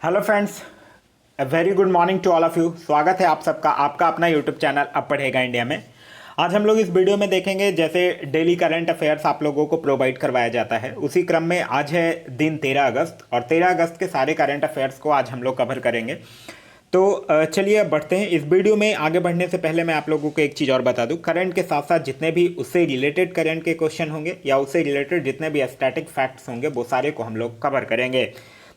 Hello friends, a very good morning to all of you. स्वागत है आप सबका आपका अपना यूट्यूब चैनल अब पढ़ेगा इंडिया में। आज हम लोग इस वीडियो में देखेंगे जैसे डेली करंट अफेयर्स आप लोगों को प्रोवाइड करवाया जाता है, उसी क्रम में आज है दिन 13 अगस्त और 13 अगस्त के सारे करंट अफेयर्स को आज हम लोग कवर करेंगे। तो चलिए अब बढ़ते हैं। इस वीडियो में आगे बढ़ने से पहले मैं आप लोगों को एक चीज़ और बता दूं, करंट के साथ साथ जितने भी उससे रिलेटेड करंट के क्वेश्चन होंगे या उससे रिलेटेड जितने भी स्टैटिक फैक्ट्स होंगे वो सारे को हम लोग कवर करेंगे।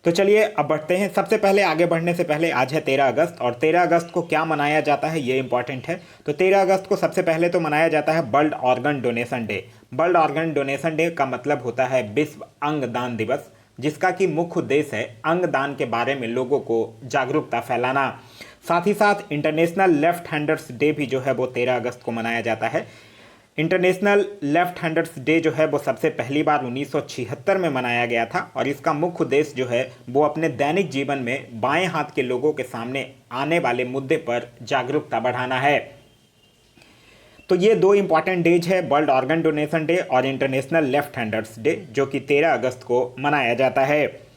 तो चलिए अब बढ़ते हैं। सबसे पहले आगे बढ़ने से पहले आज है 13 अगस्त और 13 अगस्त को क्या मनाया जाता है ये इंपॉर्टेंट है। तो 13 अगस्त को सबसे पहले तो मनाया जाता है world organ donation day. World organ donation day का मतलब होता है विश्व अंग दान दिवस, जिसका कि मुख्य उद्देश्य है अंग दान के बारे में लोगों को जागरूकता फैलाना। साथ ही साथ इंटरनेशनल लेफ्ट हैंडर्स डे भी जो है वो 13 अगस्त को मनाया जाता है। इंटरनेशनल लेफ्ट हैंडर्स डे जो है वो सबसे पहली बार 1976 में मनाया गया था और इसका मुख्य उद्देश्य जो है वो अपने दैनिक जीवन में बाएं हाथ के लोगों के सामने आने वाले मुद्दे पर जागरूकता बढ़ाना है। तो ये दो इंपॉर्टेंट डेज है, वर्ल्ड ऑर्गन डोनेशन डे और इंटरनेशनल लेफ्ट हैंडर्स डे, जो कि 13 अगस्त को मनाया जाता है।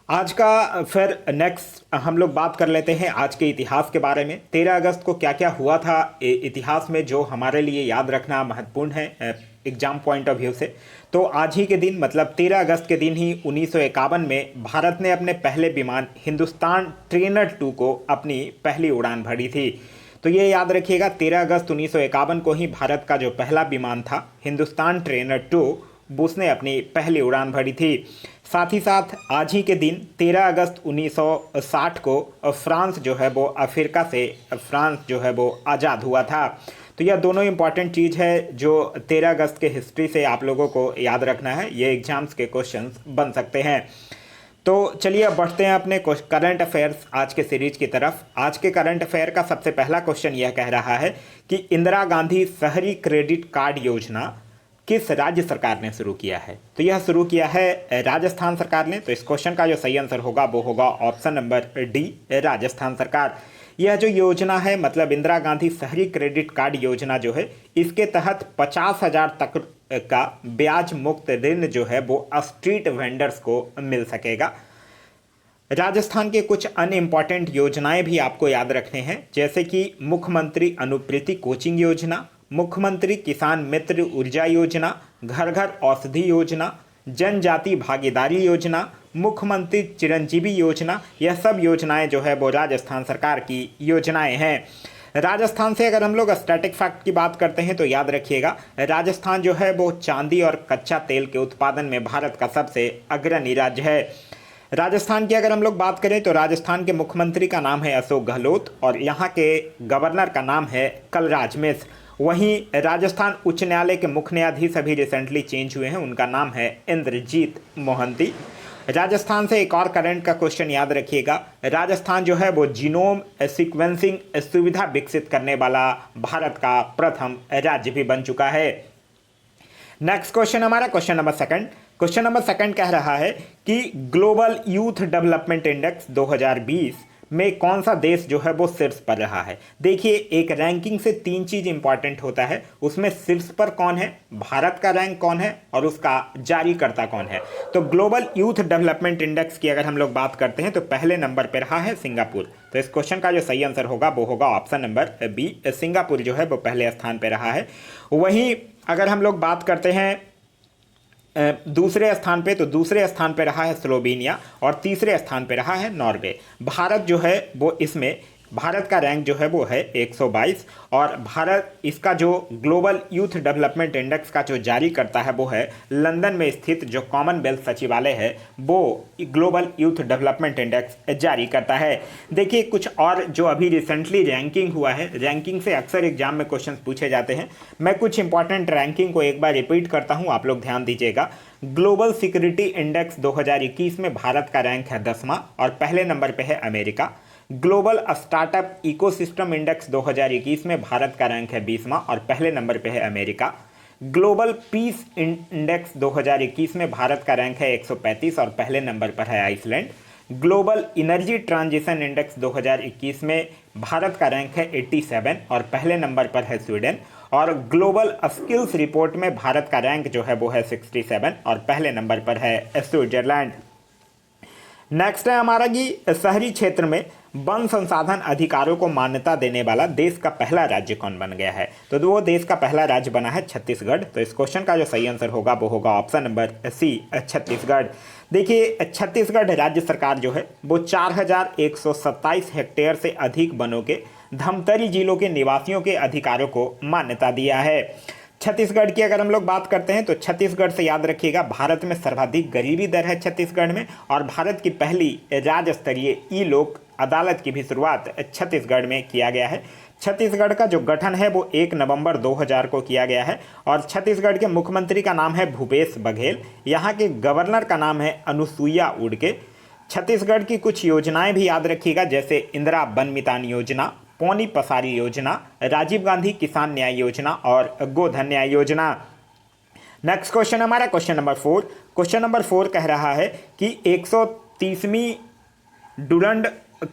आज का फिर नेक्स्ट हम लोग बात कर लेते हैं आज के इतिहास के बारे में। 13 अगस्त को क्या क्या हुआ था इतिहास में जो हमारे लिए याद रखना महत्वपूर्ण है एग्जाम पॉइंट ऑफ व्यू से। तो आज ही के दिन मतलब 13 अगस्त के दिन ही 1951 में भारत ने अपने पहले विमान हिंदुस्तान ट्रेनर 2 को अपनी पहली उड़ान भरी थी। तो ये याद रखिएगा, 13 अगस्त 1951 को ही भारत का जो पहला विमान था हिंदुस्तान ट्रेनर 2 उसने अपनी पहली उड़ान भरी थी। साथ ही साथ आज ही के दिन 13 अगस्त 1960 को फ्रांस जो है वो अफ्रीका से फ्रांस जो है वो आज़ाद हुआ था। तो यह दोनों इंपॉर्टेंट चीज़ है जो 13 अगस्त के हिस्ट्री से आप लोगों को याद रखना है, ये एग्जाम्स के क्वेश्चंस बन सकते हैं। तो चलिए अब बढ़ते हैं अपने करंट अफेयर्स आज के सीरीज की तरफ। आज के करंट अफेयर का सबसे पहला क्वेश्चन यह कह रहा है कि इंदिरा गांधी शहरी क्रेडिट कार्ड योजना किस राज्य सरकार ने शुरू किया है। तो यह शुरू किया है राजस्थान सरकार ने। तो इस क्वेश्चन का जो सही आंसर होगा वो होगा ऑप्शन नंबर डी, राजस्थान सरकार। यह जो योजना है मतलब इंदिरा गांधी शहरी क्रेडिट कार्ड योजना जो है, इसके तहत 50,000 तक का ब्याज मुक्त ऋण जो है वो स्ट्रीट वेंडर्स को मिल सकेगा। राजस्थान के कुछ अन्य इंपॉर्टेंट योजनाएं भी आपको याद रखने हैं, जैसे कि मुख्यमंत्री अनुप्रीति कोचिंग योजना, मुख्यमंत्री किसान मित्र ऊर्जा योजना, घर घर औषधि योजना, जनजाति भागीदारी योजना, मुख्यमंत्री चिरंजीवी योजना। यह सब योजनाएं जो है वो राजस्थान सरकार की योजनाएं हैं। राजस्थान से अगर हम लोग स्टैटिक फैक्ट की बात करते हैं तो याद रखिएगा, राजस्थान जो है वो चांदी और कच्चा तेल के उत्पादन में भारत का सबसे अग्रणी राज्य है। राजस्थान की अगर हम लोग बात करें तो राजस्थान के मुख्यमंत्री का नाम है अशोक गहलोत और यहाँ के गवर्नर का नाम है कलराज मिश्र। वहीं राजस्थान उच्च न्यायालय के मुख्य न्यायाधीश अभी रिसेंटली चेंज हुए हैं, उनका नाम है इंद्रजीत मोहंती। राजस्थान से एक और करंट का क्वेश्चन याद रखिएगा, राजस्थान जो है वो जीनोम सीक्वेंसिंग सुविधा विकसित करने वाला भारत का प्रथम राज्य भी बन चुका है। नेक्स्ट क्वेश्चन हमारा question number second. Question number second कह रहा है कि ग्लोबल यूथ डेवलपमेंट इंडेक्स 2020 में कौन सा देश जो है वो शीर्ष पर रहा है। देखिए, एक रैंकिंग से तीन चीज इंपॉर्टेंट होता है, उसमें शीर्ष पर कौन है, भारत का रैंक कौन है और उसका जारीकर्ता कौन है। तो ग्लोबल यूथ डेवलपमेंट इंडेक्स की अगर हम लोग बात करते हैं तो पहले नंबर पर रहा है सिंगापुर। तो इस क्वेश्चन का जो सही आंसर होगा वो होगा ऑप्शन नंबर बी, सिंगापुर जो है वो पहले स्थान पर रहा है। वहीं अगर हम लोग बात करते हैं दूसरे स्थान पे, तो दूसरे स्थान पे रहा है स्लोवेनिया और तीसरे स्थान पे रहा है नॉर्वे। भारत जो है वो इसमें भारत का रैंक जो है वो है 122 और भारत इसका जो ग्लोबल यूथ डेवलपमेंट इंडेक्स का जो जारी करता है वो है लंदन में स्थित जो कॉमनवेल्थ सचिवालय है, वो ग्लोबल यूथ डेवलपमेंट इंडेक्स जारी करता है। देखिए, कुछ और जो अभी रिसेंटली रैंकिंग हुआ है, रैंकिंग से अक्सर एग्जाम में क्वेश्चन पूछे जाते हैं। मैं कुछ इंपॉर्टेंट रैंकिंग को एक बार रिपीट करता हूँ, आप लोग ध्यान दीजिएगा। ग्लोबल सिक्योरिटी इंडेक्स 2021 में भारत का रैंक है 10वां और पहले नंबर पे है America. Global startup ecosystem index 2021 में भारत का रैंक है 20वां और पहले नंबर पे है अमेरिका। ग्लोबल पीस इंडेक्स 2021 में भारत का रैंक है 135 और पहले नंबर पर है Iceland. Global energy transition index 2021 में भारत का रैंक है 87 और पहले नंबर पर है स्वीडन। और ग्लोबल स्किल्स रिपोर्ट में भारत का रैंक जो है वो है 67 और पहले नंबर पर है स्विट्जरलैंड। नेक्स्ट है हमारा कि शहरी क्षेत्र में वन संसाधन अधिकारों को मान्यता देने वाला देश का पहला राज्य कौन बन गया है? तो वो देश का पहला राज्य बना है छत्तीसगढ़। तो इस क्वेश्चन का जो सही आंसर होगा वो होगा ऑप्शन नंबर सी, छत्तीसगढ़। देखिए, छत्तीसगढ़ राज्य सरकार जो है वो 4127 हेक्टेयर से अधिक वनों के धमतरी जिलों के निवासियों के अधिकारों को मान्यता दिया है। छत्तीसगढ़ की अगर हम लोग बात करते हैं तो छत्तीसगढ़ से याद रखिएगा, भारत में सर्वाधिक गरीबी दर है छत्तीसगढ़ में, और भारत की पहली राज्य स्तरीय ई लोक अदालत की भी शुरुआत छत्तीसगढ़ में किया गया है। छत्तीसगढ़ का जो गठन है वो 1 नवंबर 2000 को किया गया है, और छत्तीसगढ़ के मुख्यमंत्री का नाम है भूपेश बघेल। यहाँ के गवर्नर का नाम है अनुसुईया उइके। छत्तीसगढ़ की कुछ योजनाएं भी याद रखिएगा, जैसे इंदिरा वन मितान योजना, पौनी पसारी योजना, राजीव गांधी किसान न्याय योजना और गोधन न्याय योजना। नेक्स्ट क्वेश्चन हमारा क्वेश्चन नंबर 4। क्वेश्चन नंबर 4 कह रहा है कि 130वीं डुरंड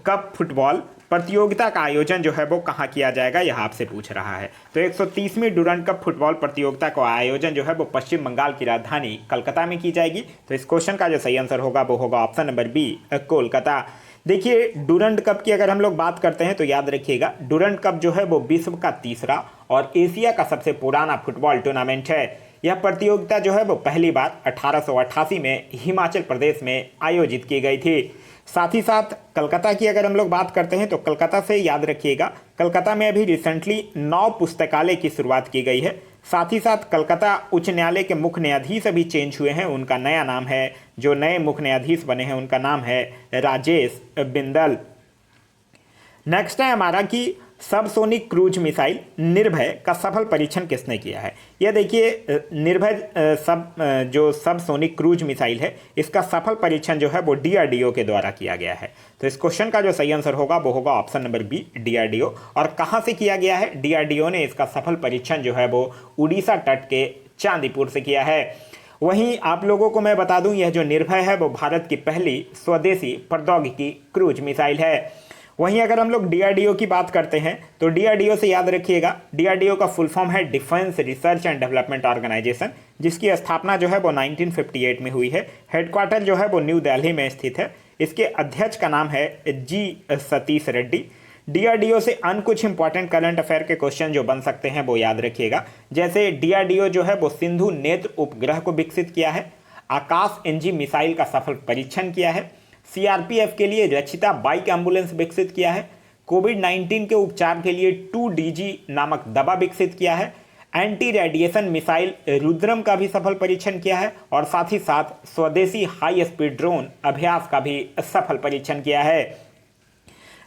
कप फुटबॉल प्रतियोगिता का आयोजन जो है वो कहाँ किया जाएगा, यह आपसे पूछ रहा है। तो 130वीं डुरंड कप फुटबॉल प्रतियोगिता का आयोजन जो है वो पश्चिम बंगाल की राजधानी कलकत्ता में की जाएगी। तो इस क्वेश्चन का जो सही आंसर होगा वो होगा ऑप्शन नंबर बी, कोलकाता। देखिए, डुरंड कप की अगर हम लोग बात करते हैं तो याद रखिएगा, डुरंड कप जो है वो विश्व का तीसरा और एशिया का सबसे पुराना फुटबॉल टूर्नामेंट है। यह प्रतियोगिता जो है वो पहली बार 1888 में हिमाचल प्रदेश में आयोजित की गई थी। साथ ही साथ कलकत्ता की अगर हम लोग बात करते हैं तो कलकत्ता से याद रखिएगा, कलकत्ता में अभी रिसेंटली 9 पुस्तकालय की शुरुआत की गई है। साथ ही साथ कलकत्ता उच्च न्यायालय के मुख्य न्यायाधीश अभी चेंज हुए हैं, उनका नया नाम है, जो नए मुख्य न्यायाधीश बने हैं उनका नाम है राजेश बिंदल। नेक्स्ट है हमारा कि सबसोनिक क्रूज मिसाइल निर्भय का सफल परीक्षण किसने किया है? यह देखिए, निर्भय जो सबसोनिक क्रूज मिसाइल है, इसका सफल परीक्षण जो है वो डीआरडीओ के द्वारा किया गया है। तो इस क्वेश्चन का जो सही आंसर होगा वो होगा ऑप्शन नंबर बी, डीआरडीओ। और कहाँ से किया गया है? डीआरडीओ ने इसका सफल परीक्षण जो है वो उड़ीसा तट के चांदीपुर से किया है। वहीं आप लोगों को मैं बता दूं, यह जो निर्भय है वो भारत की पहली स्वदेशी प्रौद्योगिकी क्रूज मिसाइल है। वहीं अगर हम लोग डीआरडीओ की बात करते हैं तो डीआरडीओ से याद रखिएगा, डीआरडीओ का फुल फॉर्म है defence research and development organisation, जिसकी स्थापना जो है वो 1958 में हुई है। हेडक्वार्टर जो है वो न्यू दिल्ली में स्थित है। इसके अध्यक्ष का नाम है जी सतीश रेड्डी। डीआरडीओ से अन्य कुछ इंपॉर्टेंट करंट अफेयर के क्वेश्चन जो बन सकते हैं वो याद रखिएगा, जैसे डीआरडीओ जो है वो सिंधु नेत्र उपग्रह को विकसित किया है, आकाश एनजी मिसाइल का सफल परीक्षण किया है, सीआरपीएफ के लिए रचिता बाइक एम्बुलेंस विकसित किया है, कोविड-19 के उपचार के लिए 2DG नामक दवा विकसित किया है, एंटी रेडिएशन मिसाइल रुद्रम का भी सफल परीक्षण किया है, और साथ ही साथ स्वदेशी हाई स्पीड ड्रोन अभ्यास का भी सफल परीक्षण किया है।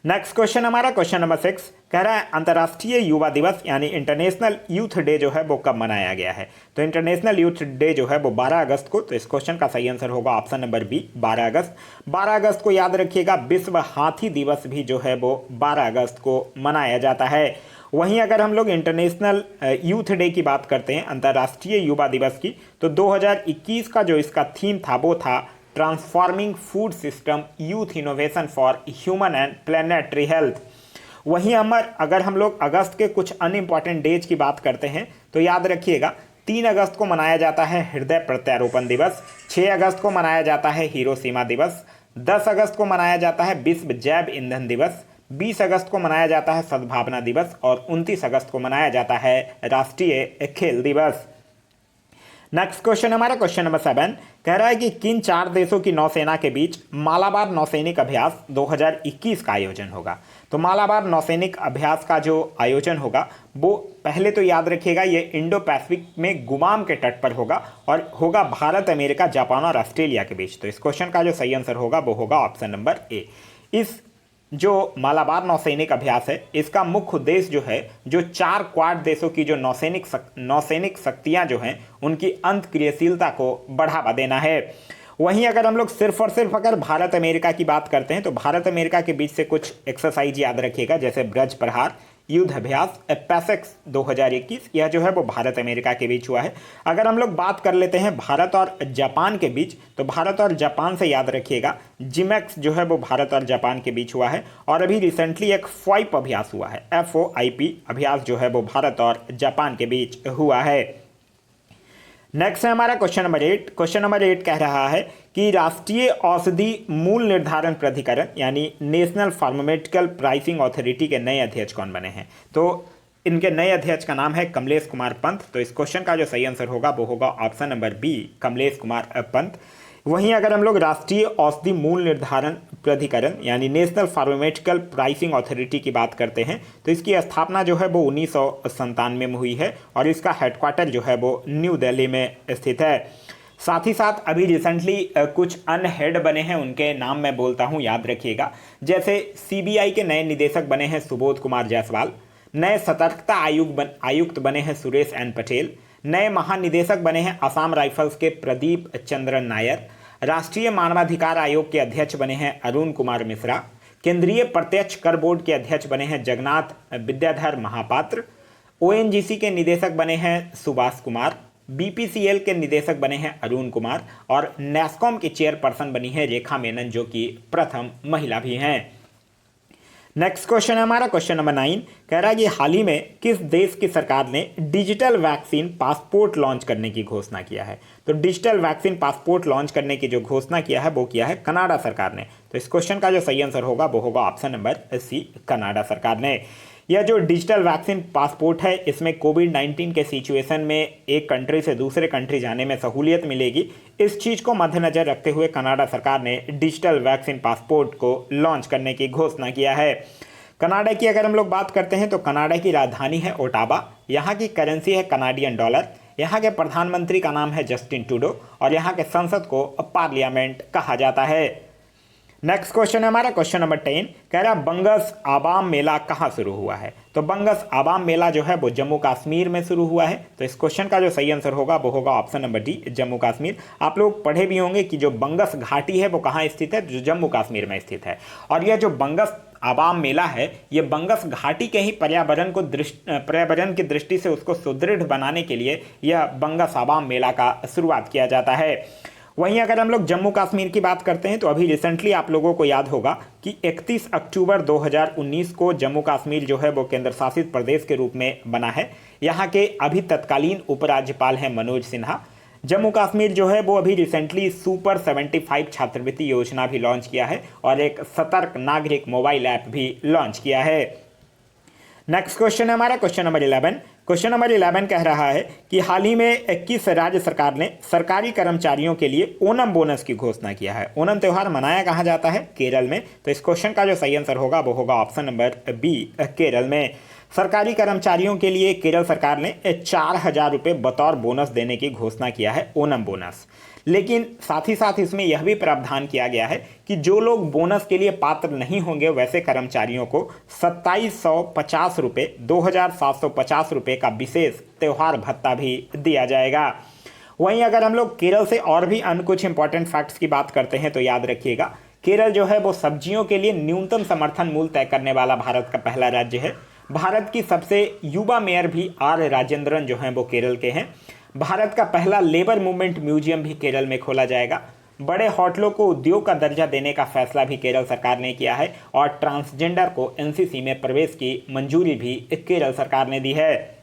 नेक्स्ट क्वेश्चन हमारा क्वेश्चन नंबर 6 कह रहा है अंतर्राष्ट्रीय युवा दिवस यानी इंटरनेशनल यूथ डे जो है वो कब मनाया गया है? तो इंटरनेशनल यूथ डे जो है वो 12 अगस्त को। तो इस क्वेश्चन का सही आंसर होगा ऑप्शन नंबर बी, 12 अगस्त। 12 अगस्त को याद रखिएगा, विश्व हाथी दिवस भी जो है वो 12 अगस्त को मनाया जाता है। वहीं अगर हम लोग इंटरनेशनल यूथ डे की बात करते हैं, अंतर्राष्ट्रीय युवा दिवस की, तो 2021 का जो इसका थीम था वो था transforming food system youth innovation for human and planetary health. वहीं अगर हम लोग अगस्त के कुछ अनइम्पॉर्टेंट डेज की बात करते हैं तो याद रखिएगा, 3 अगस्त को मनाया जाता है हृदय प्रत्यारोपण दिवस, 6 अगस्त को मनाया जाता है हिरोशिमा दिवस, 10 अगस्त को मनाया जाता है विश्व जैव ईंधन दिवस, 20 अगस्त को मनाया जाता है सद्भावना दिवस, और 29 अगस्त को मनाया जाता है राष्ट्रीय खेल दिवस। नेक्स्ट क्वेश्चन हमारा क्वेश्चन नंबर 7 कह रहा है कि किन 4 देशों की नौसेना के बीच मालाबार नौसैनिक अभ्यास 2021 का आयोजन होगा? तो मालाबार नौसैनिक अभ्यास का जो आयोजन होगा वो पहले तो याद रखिएगा, ये इंडो पैसिफिक में गुआम के तट पर होगा, और होगा भारत, अमेरिका, जापान और ऑस्ट्रेलिया के बीच। तो इस क्वेश्चन का जो सही आंसर होगा वो होगा ऑप्शन नंबर ए। इस जो मालाबार नौसैनिक अभ्यास है, इसका मुख्य उद्देश्य जो है, जो 4 क्वाड देशों की जो नौसैनिक शक्तियां जो हैं उनकी अंत क्रियाशीलता को बढ़ावा देना है। वहीं अगर हम लोग सिर्फ और सिर्फ अगर भारत अमेरिका की बात करते हैं तो भारत अमेरिका के बीच से कुछ एक्सरसाइज याद रखिएगा, जैसे ब्रज प्रहार, युद्ध अभ्यास, पैसेक्स 2021, यह जो है वो भारत अमेरिका के बीच हुआ है। अगर हम लोग बात कर लेते हैं भारत और जापान के बीच, तो भारत और जापान से याद रखिएगा, जिमैक्स जो है वो भारत और जापान के बीच हुआ है, और अभी रिसेंटली एक FOIP अभ्यास हुआ है, FOIP अभ्यास जो है वो भारत और जापान के बीच हुआ है। नेक्स्ट है हमारा क्वेश्चन नंबर 8। क्वेश्चन नंबर 8 कह रहा है कि राष्ट्रीय औषधि मूल्य निर्धारण प्राधिकरण यानी नेशनल फार्मास्यूटिकल प्राइसिंग अथॉरिटी के नए अध्यक्ष कौन बने हैं। तो इनके नए अध्यक्ष का नाम है कमलेश कुमार पंत। तो इस क्वेश्चन का जो सही आंसर होगा वो होगा option number B, Kamlesh Kumar Pant. वहीं अगर हम लोग राष्ट्रीय औषधि मूल्य निर्धारण प्राधिकरण यानी नेशनल फार्मास्यूटिकल प्राइसिंग अथॉरिटी की बात करते हैं तो इसकी स्थापना जो है वो 1997 में हुई है और इसका हेडक्वार्टर जो है वो न्यू दिल्ली में स्थित है। साथ ही साथ अभी रिसेंटली कुछ अन्य हेड बने हैं, उनके नाम मैं बोलता हूं, याद रखिएगा। जैसे सीबीआई के नए निदेशक बने हैं सुबोध कुमार जायसवाल, नए सतर्कता आयुक्त बने हैं सुरेश एन पटेल, नए महानिदेशक बने हैं असम राइफल्स के प्रदीप चंद्रन नायर, राष्ट्रीय मानवाधिकार आयोग के अध्यक्ष बने हैं अरुण कुमार मिश्रा, केंद्रीय प्रत्यक्ष कर बोर्ड के अध्यक्ष बने हैं जगन्नाथ विद्याधर महापात्र, ओएनजीसी के निदेशक बने हैं सुभाष कुमार, बीपीसीएल के निदेशक बने हैं अरुण कुमार और नेस्कॉम की चेयरपर्सन बनी है रेखा मेनन, जो कि प्रथम महिला भी हैं। नेक्स्ट क्वेश्चन है हमारा क्वेश्चन नंबर 9। कह रहा है कि हाल ही में किस देश की सरकार ने डिजिटल वैक्सीन पासपोर्ट लॉन्च करने की घोषणा किया है। तो डिजिटल वैक्सीन पासपोर्ट लॉन्च करने की जो घोषणा किया है वो किया है कनाडा सरकार ने। तो इस क्वेश्चन का जो सही आंसर होगा वो होगा ऑप्शन नंबर सी, कनाडा सरकार ने। यह जो डिजिटल वैक्सीन पासपोर्ट है इसमें कोविड-19 के सिचुएशन में एक कंट्री से दूसरे कंट्री जाने में सहूलियत मिलेगी। इस चीज़ को मद्देनजर रखते हुए कनाडा सरकार ने डिजिटल वैक्सीन पासपोर्ट को लॉन्च करने की घोषणा किया है। कनाडा की अगर हम लोग बात करते हैं तो कनाडा की राजधानी है ओटावा, यहाँ की करेंसी है कनाडियन डॉलर, यहाँ के प्रधानमंत्री का नाम है जस्टिन ट्रूडो और यहाँ के संसद को पार्लियामेंट कहा जाता है। नेक्स्ट क्वेश्चन है हमारा क्वेश्चन नंबर 10। कह रहा है बंगस आवाम मेला कहाँ शुरू हुआ है। तो बंगस आवाम मेला जो है वो जम्मू कश्मीर में शुरू हुआ है। तो इस क्वेश्चन का जो सही आंसर होगा वो होगा option number D, Jammu Kashmir. आप लोग पढ़े भी होंगे कि जो बंगस घाटी है वो कहाँ स्थित है, जो जम्मू कश्मीर में स्थित है। और यह जो बंगस आवाम मेला है ये बंगस घाटी के ही पर्यावरण की दृष्टि से उसको सुदृढ़ बनाने के लिए यह बंगस आवाम मेला का शुरुआत किया जाता है। वहीं अगर हम लोग जम्मू कश्मीर की बात करते हैं तो अभी रिसेंटली आप लोगों को याद होगा कि 31 अक्टूबर 2019 को जम्मू कश्मीर जो है वो केंद्र शासित प्रदेश के रूप में बना है। यहाँ के अभी तत्कालीन उपराज्यपाल हैं मनोज सिन्हा। जम्मू कश्मीर जो है वो अभी रिसेंटली सुपर 75 छात्रवृत्ति योजना भी लॉन्च किया है और एक सतर्क नागरिक मोबाइल ऐप भी लॉन्च किया है। नेक्स्ट क्वेश्चन है हमारा क्वेश्चन नंबर 11। क्वेश्चन नंबर 11 कह रहा है कि हाल ही में किस राज्य सरकार ने सरकारी कर्मचारियों के लिए ओणम बोनस की घोषणा किया है। ओणम त्यौहार मनाया कहाँ जाता है, केरल में। तो इस क्वेश्चन का जो सही आंसर होगा वो होगा ऑप्शन नंबर बी, केरल में। सरकारी कर्मचारियों के लिए केरल सरकार ने 4,000 रुपये बतौर बोनस देने की घोषणा किया है, ओणम बोनस। लेकिन साथ ही साथ इसमें यह भी प्रावधान किया गया है कि जो लोग बोनस के लिए पात्र नहीं होंगे वैसे कर्मचारियों को 2,750 रुपये 2,750 रुपये का विशेष त्यौहार भत्ता भी दिया जाएगा। वहीं अगर हम लोग केरल से और भी अन्य कुछ इंपॉर्टेंट फैक्ट्स की बात करते हैं तो याद रखिएगा केरल जो है वो सब्जियों के लिए न्यूनतम समर्थन मूल्य तय करने वाला भारत का पहला राज्य है। भारत की सबसे युवा मेयर भी आर राजेंद्रन जो हैं वो केरल के हैं। भारत का पहला लेबर मूवमेंट म्यूजियम भी केरल में खोला जाएगा। बड़े होटलों को उद्योग का दर्जा देने का फैसला भी केरल सरकार ने किया है और ट्रांसजेंडर को एनसीसी में प्रवेश की मंजूरी भी केरल सरकार ने दी है।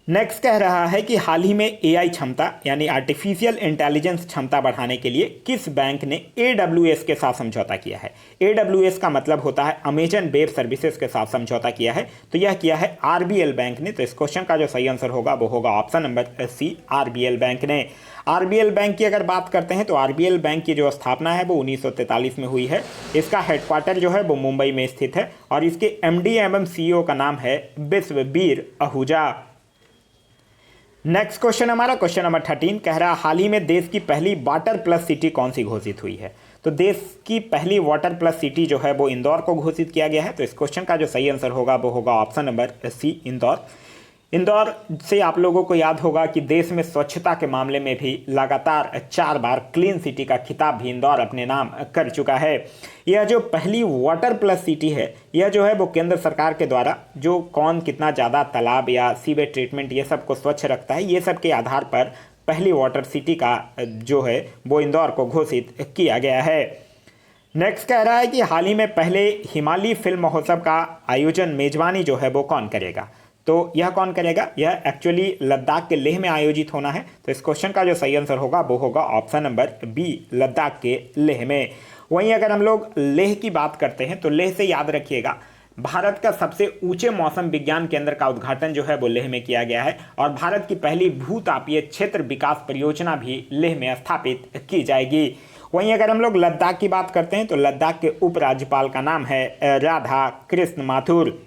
नेक्स्ट कह रहा है कि हाल ही में एआई क्षमता यानी आर्टिफिशियल इंटेलिजेंस क्षमता बढ़ाने के लिए किस बैंक ने AWS के साथ समझौता किया है। AWS का मतलब होता है अमेजन वेब सर्विसेज के साथ समझौता किया है। तो यह किया है RBL बैंक ने। तो इस क्वेश्चन का जो सही आंसर होगा वो होगा option number C, RBL bank ने। RBL बैंक की अगर बात करते हैं तो RBL बैंक की जो स्थापना है वो 1943 में हुई है। इसका हेडक्वार्टर जो है वो मुंबई में स्थित है और इसके MD एवं CEO का नाम है विश्ववीर आहूजा। नेक्स्ट क्वेश्चन हमारा क्वेश्चन नंबर 13 कह रहा है हाल ही में देश की पहली वाटर प्लस सिटी कौन सी घोषित हुई है। तो देश की पहली वाटर प्लस सिटी जो है वो इंदौर को घोषित किया गया है। तो इस क्वेश्चन का जो सही आंसर होगा वो होगा option number C, Indore. Indore से आप लोगों को याद होगा कि देश में स्वच्छता के मामले में भी लगातार 4 बार क्लीन सिटी का खिताब भी इंदौर अपने नाम कर चुका है। यह जो पहली वाटर प्लस सिटी है यह जो है वो केंद्र सरकार के द्वारा जो कौन कितना ज़्यादा तालाब या सीवेज ट्रीटमेंट ये सब को स्वच्छ रखता है, ये सब के आधार पर पहली वाटर सिटी का जो है वो इंदौर को घोषित किया गया है। नेक्स्ट कह रहा है कि हाल ही में पहले हिमालय फिल्म महोत्सव का आयोजन मेजबानी जो है वो कौन करेगा। तो यह कौन करेगा? यह एक्चुअली लद्दाख के लेह में आयोजित होना है। तो इस क्वेश्चन का जो सही आंसर होगा वो होगा ऑप्शन नंबर बी, लद्दाख के लेह में। वहीं अगर हम लोग लेह की बात करते हैं तो लेह से याद रखिएगा, भारत का सबसे ऊंचे मौसम विज्ञान केंद्र का उद्घाटन जो है वो लेह में किया गया है और भारत की पहली भूतापीय क्षेत्र विकास परियोजना भी लेह में स्थापित की जाएगी। वहीं अगर हम लोग लद्दाख की बात करते हैं तो लद्दाख के उपराज्यपाल का नाम है राधा कृष्ण माथुर।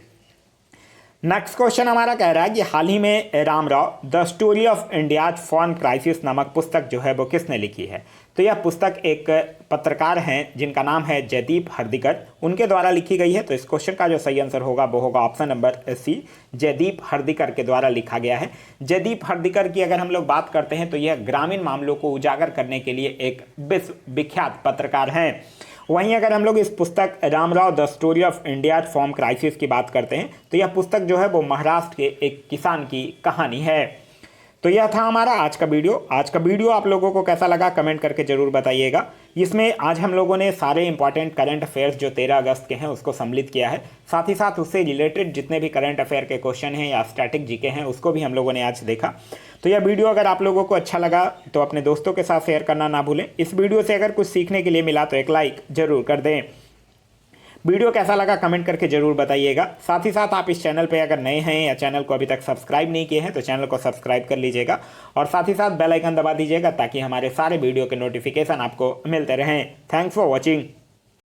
नेक्स्ट क्वेश्चन हमारा कह रहा है कि हाल ही में Ramrao the story of India's foreign crisis नामक पुस्तक जो है वो किसने लिखी है? तो यह पुस्तक एक पत्रकार हैं जिनका नाम है जयदीप हर्दीकर, उनके द्वारा लिखी गई है। तो इस क्वेश्चन का जो सही आंसर होगा वो होगा ऑप्शन नंबर सी, जयदीप हर्दीकर के द्वारा लिखा गया है। जयदीप हर्दीकर की अगर हम लोग बात करते हैं तो यह ग्रामीण मामलों को उजागर करने के लिए एक विश्वविख्यात पत्रकार हैं। वहीं अगर हम लोग इस पुस्तक Ramrao the story of India form crisis की बात करते हैं तो यह पुस्तक जो है वो महाराष्ट्र के एक किसान की कहानी है। तो यह था हमारा आज का वीडियो। आज का वीडियो आप लोगों को कैसा लगा कमेंट करके जरूर बताइएगा। इसमें आज हम लोगों ने सारे इंपॉर्टेंट करंट अफेयर्स जो 13 अगस्त के हैं उसको सम्मिलित किया है, साथ ही साथ उससे रिलेटेड जितने भी करंट अफेयर के क्वेश्चन हैं या स्टैटिक जीके हैं उसको भी हम लोगों ने आज देखा। तो यह वीडियो अगर आप लोगों को अच्छा लगा तो अपने दोस्तों के साथ शेयर करना ना भूलें। इस वीडियो से अगर कुछ सीखने के लिए मिला तो एक लाइक जरूर कर दें। वीडियो कैसा लगा कमेंट करके जरूर बताइएगा। साथ ही साथ आप इस चैनल पे अगर नए हैं या चैनल को अभी तक सब्सक्राइब नहीं किए हैं तो चैनल को सब्सक्राइब कर लीजिएगा और साथ ही साथ बेल आइकन दबा दीजिएगा ताकि हमारे सारे वीडियो के नोटिफिकेशन आपको मिलते रहें। Thanks for watching.